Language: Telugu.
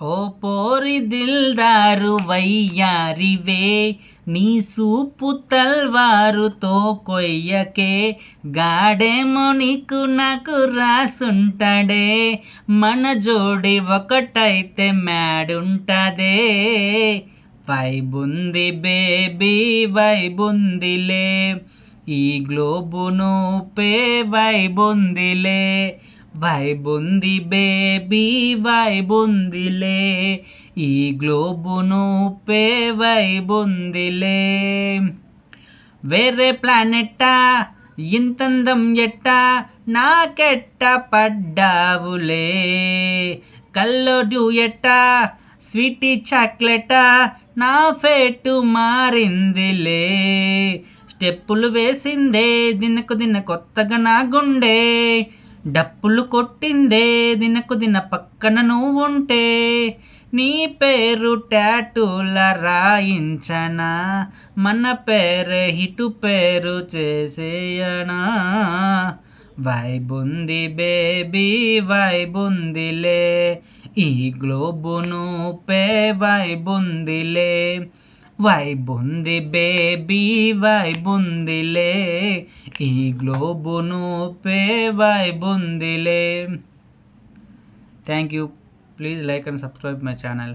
ఓ పోరి దిల్దారు వయ్యారివే, నీ సూపు తల్వారుతో కొయ్యకే, గాడేమో నీకు నాకు రాసుంటాడే, మన జోడి ఒకటైతే మ్యాడుంటదే. వైబుంది బేబీ వైబుందిలే, ఈ గ్లోబును పే వైబుందిలే, వైబుంది బేబీ వైబుందిలే, ఈ గ్లోబును పే వైబుందిలే. వేరే ప్లానెట్టా ఇంతందం ఎట్టా నాకెట్ట పడ్డావులే, కల్లో డ్యూయెట్టా స్వీటీ చాక్లెటా నా ఫేటు మారిందిలే. స్టెప్పులు వేసిందే దినకు దిన కొత్తగా నా గుండె, డప్పులు కొట్టిందే దినకు దిన పక్కన నువ్వుంటే, నీ పేరు టాటూల రాయించనా, మన పేరే హిటు పేరు చేసేయనా. వైబుంది బేబీ వైబుందిలే, ఈ గ్లోబును పే వైబుందిలే, వైబుంది బేబీ వైబుందిలే, ఈ గ్లోబును పే వైబుందిలే. Thank you. Please like and subscribe my channel.